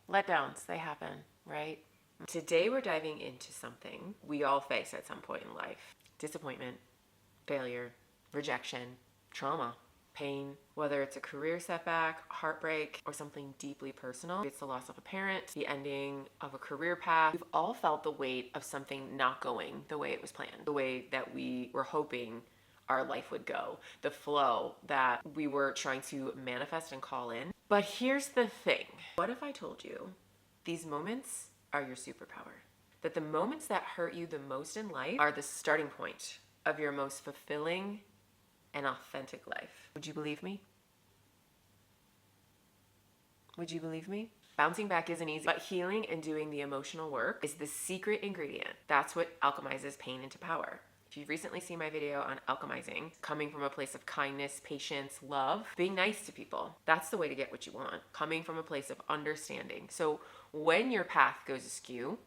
Letdowns, they happen, right? Today we're diving into something we all face at some point in life. Disappointment, failure, rejection, trauma, pain, whether it's a career setback, heartbreak, or something deeply personal. It's the loss of a parent, the ending of a career path. We've all felt the weight of something not going the way it was planned, the way that we were hoping our life would go, the flow that we were trying to manifest and call in. But here's the thing. What if I told you these moments are your superpower? That the moments that hurt you the most in life are the starting point of your most fulfilling and authentic life. Would you believe me? Would you believe me? Bouncing back isn't easy, but healing and doing the emotional work is the secret ingredient. That's what alchemizes pain into power. If you've recently seen my video on alchemizing, coming from a place of kindness, patience, love, being nice to people, that's the way to get what you want. Coming from a place of understanding. So when your path goes askew,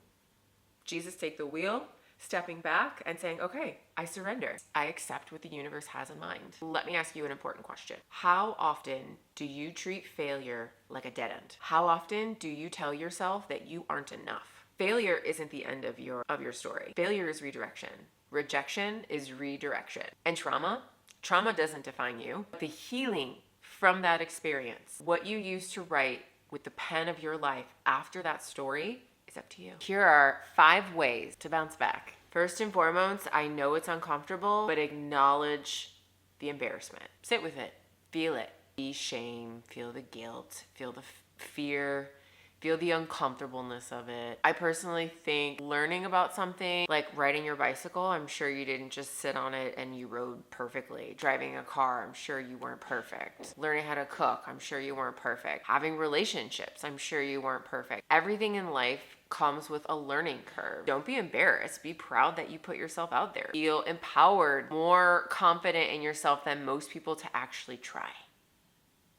Jesus take the wheel, stepping back and saying, okay, I surrender. I accept what the universe has in mind. Let me ask you an important question. How often do you treat failure like a dead end? How often do you tell yourself that you aren't enough? Failure isn't the end of your story. Failure is redirection. Rejection is redirection. And trauma doesn't define you. The healing from that experience, what you use to write with the pen of your life after that story, is up to you. Here are 5 ways to bounce back. First and foremost, I know it's uncomfortable, but acknowledge the embarrassment. Sit with it. Feel it. Feel shame. Feel the guilt. Feel the fear. Feel the uncomfortableness of it. I personally think learning about something like riding your bicycle, I'm sure you didn't just sit on it and you rode perfectly. Driving a car, I'm sure you weren't perfect. Learning how to cook, I'm sure you weren't perfect. Having relationships, I'm sure you weren't perfect. Everything in life comes with a learning curve. Don't be embarrassed. Be proud that you put yourself out there. Feel empowered, more confident in yourself than most people to actually try.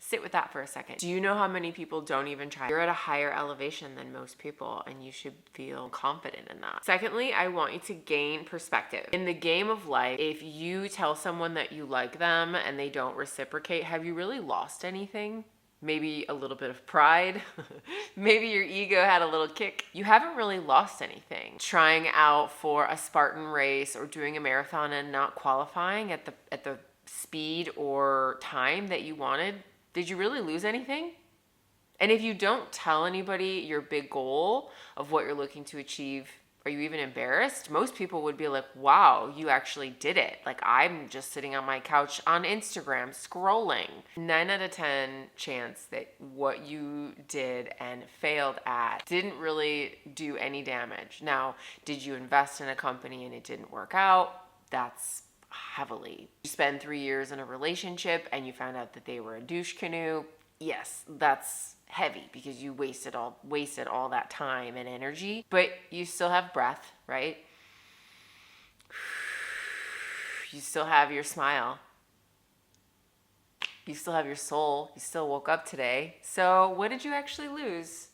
Sit with that for a second. Do you know how many people don't even try? You're at a higher elevation than most people, and you should feel confident in that. Secondly, I want you to gain perspective. In the game of life, if you tell someone that you like them and they don't reciprocate, have you really lost anything? Maybe a little bit of pride. Maybe your ego had a little kick. You haven't really lost anything. Trying out for a Spartan race or doing a marathon and not qualifying at the speed or time that you wanted, did you really lose anything? And if you don't tell anybody your big goal of what you're looking to achieve, are you even embarrassed? Most people would be like, wow, you actually did it. Like, I'm just sitting on my couch on Instagram scrolling. 9 out of 10 chance that what you did and failed at didn't really do any damage. Now, did you invest in a company and it didn't work out? That's heavily. You spend 3 years in a relationship and you found out that they were a douche canoe. Yes, that's heavy because you wasted all that time and energy, but you still have breath, right? You still have your smile. You still have your soul. You still woke up today. So what did you actually lose?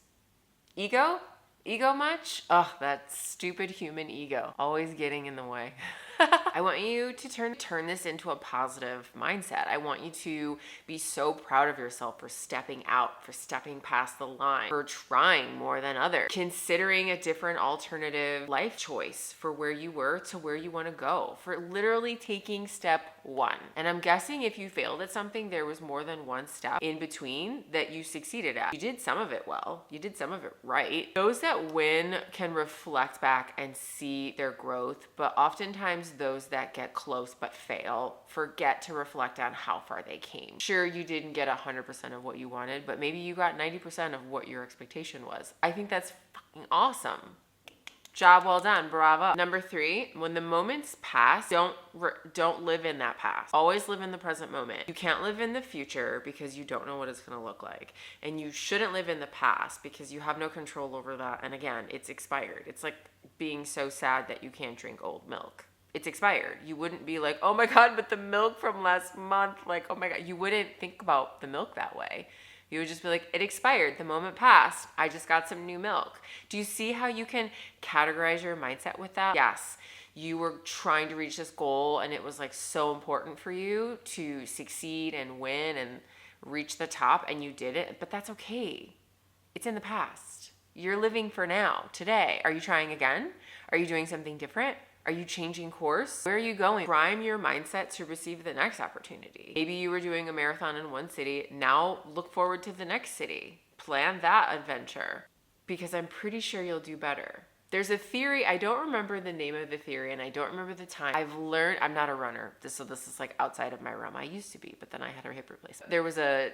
Ego? Ego much? Oh, that stupid human ego. Always getting in the way. I want you to turn this into a positive mindset. I want you to be so proud of yourself for stepping out, for stepping past the line, for trying more than others, considering a different alternative life choice for where you were to where you want to go, for literally taking step 1. And I'm guessing if you failed at something, there was more than one step in between that you succeeded at. You did some of it well. You did some of it right. Those that win can reflect back and see their growth, but oftentimes those that get close but fail forget to reflect on how far they came. Sure, you didn't get 100% of what you wanted, but maybe you got 90% of what your expectation was. I think that's fucking awesome. Job well done, bravo. Number 3, when the moments pass, don't live in that past. Always live in the present moment. You can't live in the future because you don't know what it's gonna look like. And you shouldn't live in the past because you have no control over that. And again, it's expired. It's like being so sad that you can't drink old milk. It's expired. You wouldn't be like, oh my God, but the milk from last month, like, oh my God. You wouldn't think about the milk that way. You would just be like, it expired. The moment passed. I just got some new milk. Do you see how you can categorize your mindset with that? Yes, you were trying to reach this goal and it was like so important for you to succeed and win and reach the top and you did it, but that's okay. It's in the past. You're living for now, today. Are you trying again? Are you doing something different? Are you changing course? Where are you going? Prime your mindset to receive the next opportunity. Maybe you were doing a marathon in one city. Now look forward to the next city. Plan that adventure, because I'm pretty sure you'll do better. There's a theory, I don't remember the name of the theory and I don't remember the time. I've learned, I'm not a runner, so this is like outside of my realm. I used to be, but then I had a hip replacement. There was a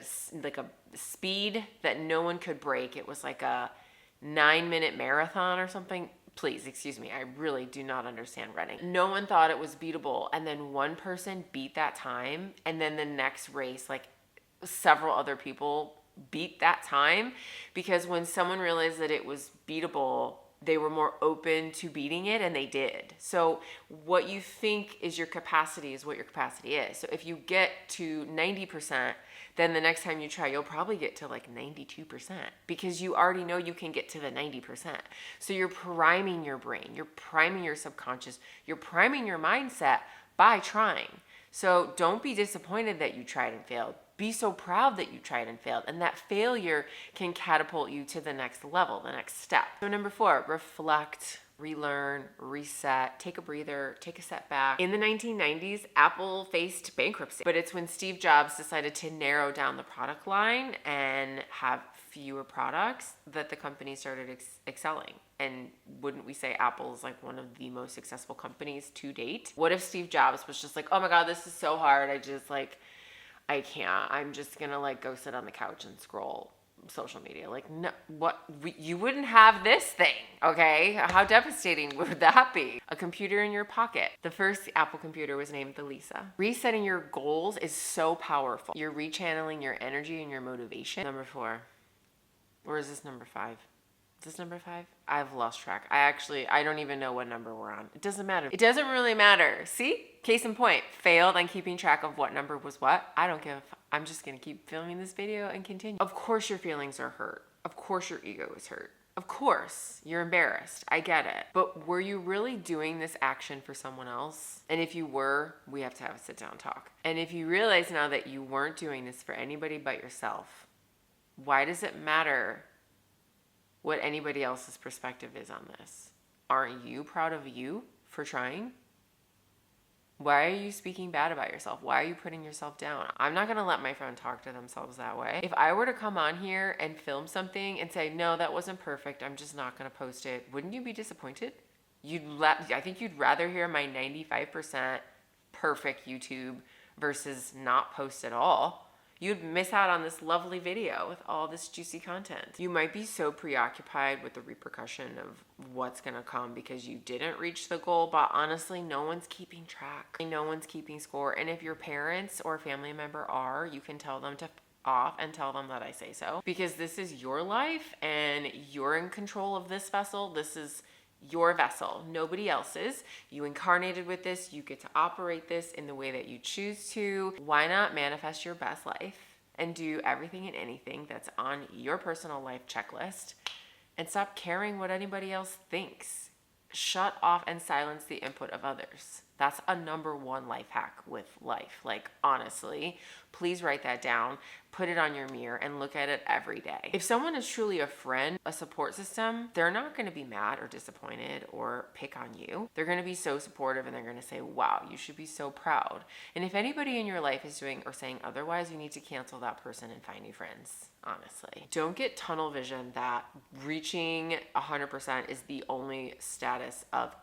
speed that no one could break. It was like a 9-minute marathon or something. Please, excuse me, I really do not understand running. No one thought it was beatable, and then one person beat that time, and then the next race, like several other people beat that time, because when someone realized that it was beatable, they were more open to beating it, and they did. So what you think is your capacity is what your capacity is. So if you get to 90%, then the next time you try, you'll probably get to like 92%, because you already know you can get to the 90%. So you're priming your brain, you're priming your subconscious, you're priming your mindset by trying. So don't be disappointed that you tried and failed. Be so proud that you tried and failed, and that failure can catapult you to the next level, the next step. So number 4, reflect, relearn, reset, take a breather, take a step back. In the 1990s, Apple faced bankruptcy, but it's when Steve Jobs decided to narrow down the product line and have fewer products that the company started excelling. And wouldn't we say Apple is like one of the most successful companies to date? What if Steve Jobs was just like, oh my God, this is so hard. I can't. I'm just gonna like go sit on the couch and scroll social media. Like, no, you wouldn't have this thing, okay? How devastating would that be? A computer in your pocket. The first Apple computer was named the Lisa. Resetting your goals is so powerful. You're rechanneling your energy and your motivation. Number 4. Or is this number 5? Is this number 5? I've lost track. I don't even know what number we're on. It doesn't matter. It doesn't really matter. See? Case in point. Failed on keeping track of what number was what. I don't give a fuck. I'm just going to keep filming this video and continue. Of course your feelings are hurt. Of course your ego is hurt. Of course you're embarrassed. I get it. But were you really doing this action for someone else? And if you were, we have to have a sit down talk. And if you realize now that you weren't doing this for anybody but yourself, why does it matter what anybody else's perspective is on this? Aren't you proud of you for trying? Why are you speaking bad about yourself? Why are you putting yourself down? I'm not gonna let my friend talk to themselves that way. If I were to come on here and film something and say, no, that wasn't perfect, I'm just not gonna post it, wouldn't you be disappointed? I think you'd rather hear my 95% perfect YouTube versus not post at all. You'd miss out on this lovely video with all this juicy content. You might be so preoccupied with the repercussion of what's gonna come because you didn't reach the goal, but honestly, no one's keeping track. No one's keeping score. And if your parents or family member are, you can tell them to off and tell them that I say so. Because this is your life and you're in control of this vessel. This is your vessel, nobody else's. You incarnated with this. You get to operate this in the way that you choose to. Why not manifest your best life and do everything and anything that's on your personal life checklist and stop caring what anybody else thinks? Shut off and silence the input of others. That's a number 1 life hack with life. Like, honestly, please write that down, put it on your mirror, and look at it every day. If someone is truly a friend, a support system, they're not going to be mad or disappointed or pick on you. They're going to be so supportive, and they're going to say, wow, you should be so proud. And if anybody in your life is doing or saying otherwise, you need to cancel that person and find new friends. Honestly, don't get tunnel vision that reaching 100% is the only status of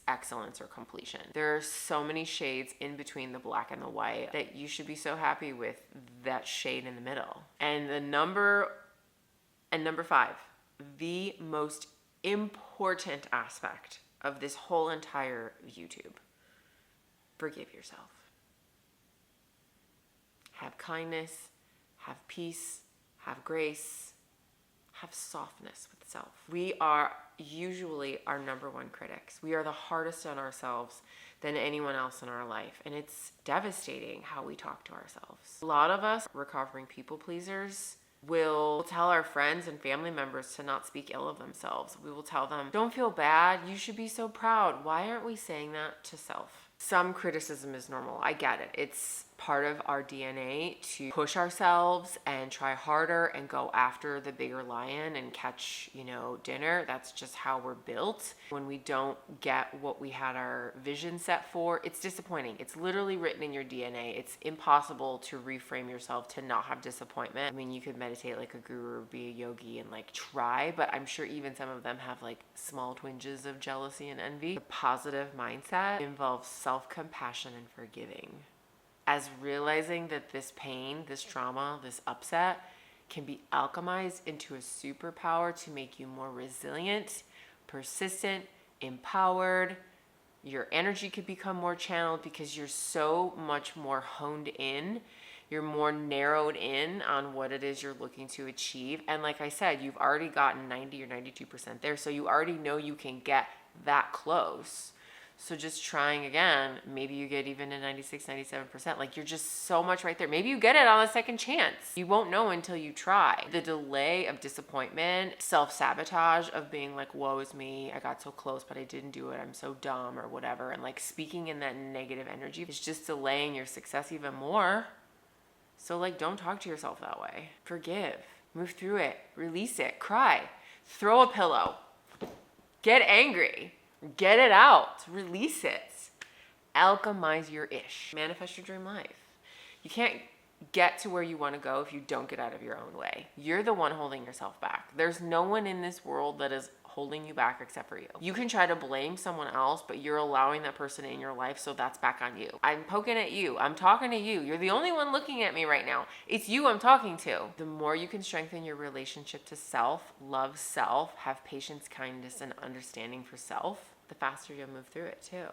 excellence or completion. There are so many shades in between the black and the white that you should be so happy with that shade in the middle. And number 5, the most important aspect of this whole entire YouTube: forgive yourself. Have kindness, have peace, have grace, have softness with self. We are usually our number 1 critics. We are the hardest on ourselves than anyone else in our life. And it's devastating how we talk to ourselves. A lot of us recovering people pleasers will tell our friends and family members to not speak ill of themselves. We will tell them, don't feel bad. You should be so proud. Why aren't we saying that to self? Some criticism is normal. I get it. It's part of our DNA to push ourselves and try harder and go after the bigger lion and catch, dinner. That's just how we're built. When we don't get what we had our vision set for, it's disappointing. It's literally written in your DNA. It's impossible to reframe yourself to not have disappointment. I mean, you could meditate like a guru, be a yogi, and like try, but I'm sure even some of them have like small twinges of jealousy and envy. The positive mindset involves self-compassion and forgiving. As realizing that this pain, this trauma, this upset can be alchemized into a superpower to make you more resilient, persistent, empowered. Your energy could become more channeled because you're so much more honed in. You're more narrowed in on what it is you're looking to achieve. And like I said, you've already gotten 90 or 92% there. So you already know you can get that close. So just trying again, maybe you get even to 96, 97%. Like you're just so much right there. Maybe you get it on a second chance. You won't know until you try. The delay of disappointment, self-sabotage of being like, woe is me, I got so close, but I didn't do it. I'm so dumb or whatever. And like speaking in that negative energy is just delaying your success even more. So like, don't talk to yourself that way. Forgive, move through it, release it, cry, throw a pillow, get angry. Get it out, release it, alchemize your ish, manifest your dream life. You can't get to where you want to go if you don't get out of your own way. You're the one holding yourself back. There's no one in this world that is holding you back except for you. You can try to blame someone else, but you're allowing that person in your life, so that's back on you. I'm poking at you. I'm talking to you. You're the only one looking at me right now. It's you I'm talking to. The more you can strengthen your relationship to self, love self, have patience, kindness, and understanding for self, the faster you'll move through it too.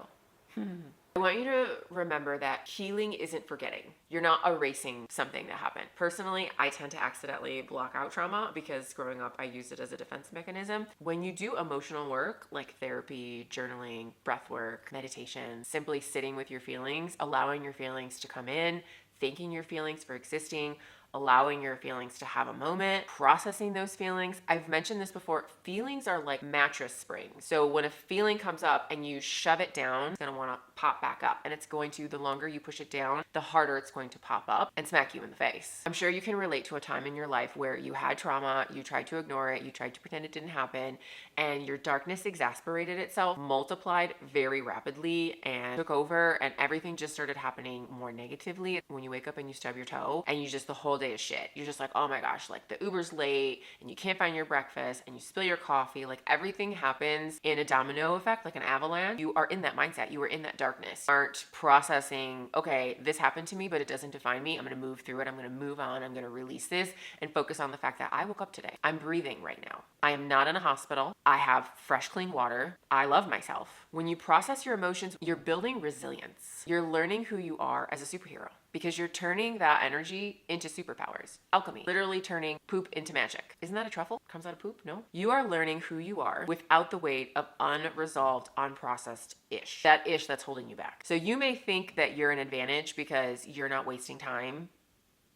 I want you to remember that healing isn't forgetting. You're not erasing something that happened. Personally, I tend to accidentally block out trauma because growing up, I used it as a defense mechanism. When you do emotional work like therapy, journaling, breath work, meditation, simply sitting with your feelings, allowing your feelings to come in, thanking your feelings for existing, allowing your feelings to have a moment, processing those feelings. I've mentioned this before. Feelings are like mattress springs. So when a feeling comes up and you shove it down, it's going to want to pop back up. And it's going to, the longer you push it down, the harder it's going to pop up and smack you in the face. I'm sure you can relate to a time in your life where you had trauma, you tried to ignore it, you tried to pretend it didn't happen, and your darkness exasperated itself, multiplied very rapidly, and took over, and everything just started happening more negatively. When you wake up and you stub your toe, and you just, the whole day is shit. You're just like, oh my gosh, like the Uber's late, and you can't find your breakfast, and you spill your coffee. Like everything happens in a domino effect, like an avalanche. You are in that mindset. You are in that darkness. You aren't processing, okay, this happened to me, but it doesn't define me. I'm going to move through it. I'm going to move on. I'm going to release this and focus on the fact that I woke up today. I'm breathing right now. I am not in a hospital. I have fresh, clean water. I love myself. When you process your emotions, you're building resilience. You're learning who you are as a superhero, because you're turning that energy into superpowers. Alchemy, literally turning poop into magic. Isn't that a truffle? Comes out of poop? No? You are learning who you are without the weight of unresolved, unprocessed ish. That ish that's holding you back. So you may think that you're an advantage because you're not wasting time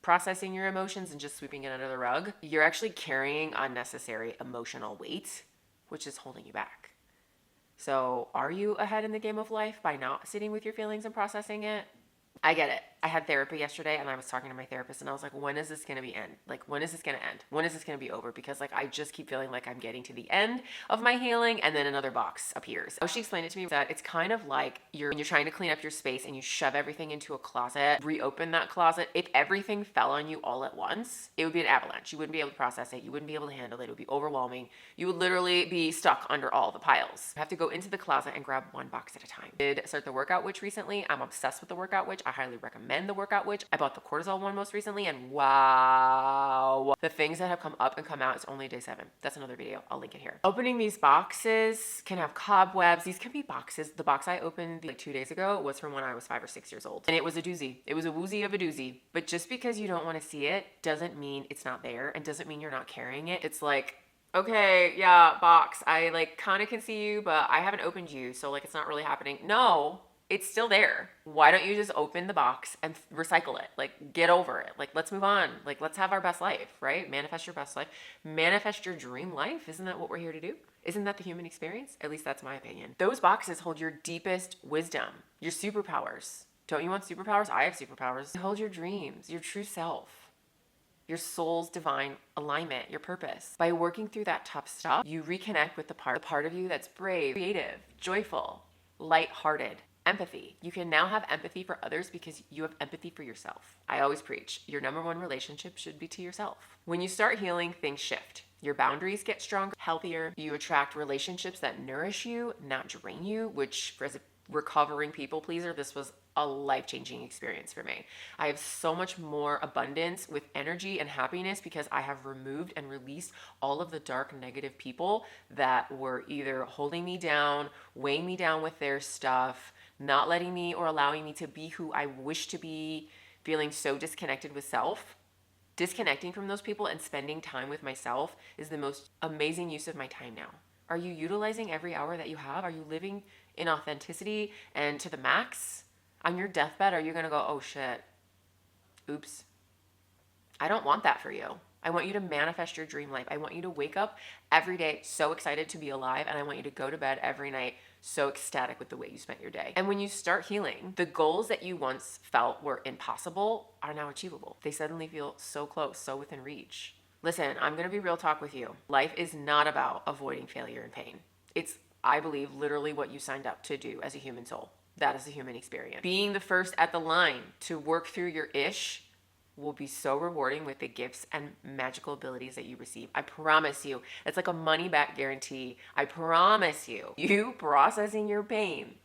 processing your emotions and just sweeping it under the rug. You're actually carrying unnecessary emotional weight, which is holding you back. So are you ahead in the game of life by not sitting with your feelings and processing it? I get it. I had therapy yesterday and I was talking to my therapist and I was like, when is this going to be end? Like, when is this going to end? When is this going to be over? Because like, I just keep feeling like I'm getting to the end of my healing and then another box appears. So she explained it to me that it's kind of like when you're trying to clean up your space and you shove everything into a closet, reopen that closet. If everything fell on you all at once, it would be an avalanche. You wouldn't be able to process it. You wouldn't be able to handle it. It would be overwhelming. You would literally be stuck under all the piles. You have to go into the closet and grab one box at a time. I did start the Workout Witch recently. I'm obsessed with the Workout Witch. I highly recommend the Workout Witch. I bought the cortisol one most recently and wow, the things that have come up and come out, it's only day 7. That's another video. I'll link it here. Opening these boxes can have cobwebs. These can be boxes. The box I opened like 2 days ago was from when I was 5 or 6 years old. And it was a doozy. It was a woozy of a doozy. But just because you don't want to see it doesn't mean it's not there and doesn't mean you're not carrying it. It's like, okay, yeah, box. I like kind of can see you, but I haven't opened you. So like, it's not really happening. No. It's still there. Why don't you just open the box and recycle it? Like, get over it. Like, let's move on. Like, let's have our best life, right? Manifest your best life. Manifest your dream life. Isn't that what we're here to do? Isn't that the human experience? At least that's my opinion. Those boxes hold your deepest wisdom, your superpowers. Don't you want superpowers? I have superpowers. Hold your dreams, your true self, your soul's divine alignment, your purpose. By working through that tough stuff, you reconnect with the part of you that's brave, creative, joyful, light-hearted. Empathy. You can now have empathy for others because you have empathy for yourself. I always preach, your number one relationship should be to yourself. When you start healing, things shift. Your boundaries get stronger, healthier. You attract relationships that nourish you, not drain you, which as a recovering people pleaser, this was a life-changing experience for me. I have so much more abundance with energy and happiness because I have removed and released all of the dark, negative people that were either holding me down, weighing me down with their stuff, not letting me or allowing me to be who I wish to be, feeling so disconnected with self. Disconnecting from those people and spending time with myself is the most amazing use of my time now. Are you utilizing every hour that you have? Are you living in authenticity and to the max? On your deathbed, are you going to go, oh shit, oops? I don't want that for you. I want you to manifest your dream life. I want you to wake up every day so excited to be alive, and I want you to go to bed every night so ecstatic with the way you spent your day. And when you start healing, the goals that you once felt were impossible are now achievable. They suddenly feel so close, so within reach. Listen, I'm going to be real talk with you. Life is not about avoiding failure and pain. It's, I believe, literally what you signed up to do as a human soul. That is a human experience. Being the first at the line to work through your ish will be so rewarding with the gifts and magical abilities that you receive. I promise you. It's like a money back guarantee. I promise you. You processing your pain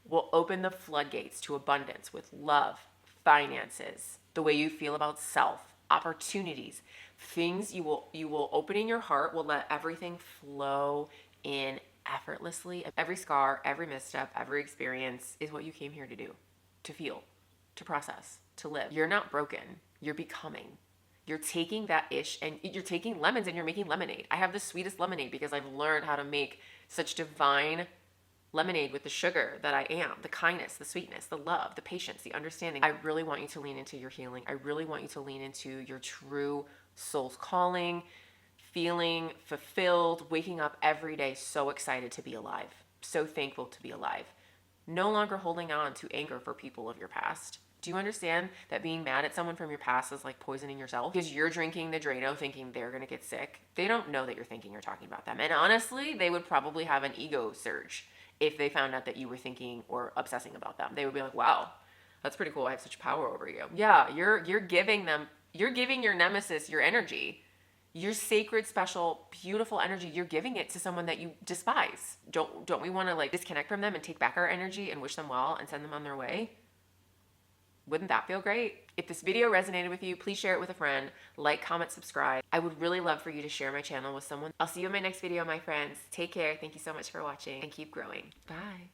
will open the floodgates to abundance with love, finances, the way you feel about self, opportunities, things you will open in your heart, will let everything flow in effortlessly. Every scar, every misstep, every experience is what you came here to do, to feel, to process, to live. You're not broken. You're becoming. You're taking that ish and you're taking lemons and you're making lemonade. I have the sweetest lemonade because I've learned how to make such divine lemonade with the sugar that I am, the kindness, the sweetness, the love, the patience, the understanding. I really want you to lean into your healing. I really want you to lean into your true soul's calling, feeling fulfilled, waking up every day so excited to be alive, so thankful to be alive. No longer holding on to anger for people of your past. Do you understand that being mad at someone from your past is like poisoning yourself? Because you're drinking the Drano thinking they're going to get sick. They don't know that you're thinking you're talking about them. And honestly, they would probably have an ego surge if they found out that you were thinking or obsessing about them. They would be like, wow, that's pretty cool. I have such power over you. Yeah, you're giving your nemesis your energy. Your sacred, special, beautiful energy, you're giving it to someone that you despise. Don't we want to like disconnect from them and take back our energy and wish them well and send them on their way? Wouldn't that feel great? If this video resonated with you, please share it with a friend. Like, comment, subscribe. I would really love for you to share my channel with someone. I'll see you in my next video, my friends. Take care. Thank you so much for watching and keep growing. Bye.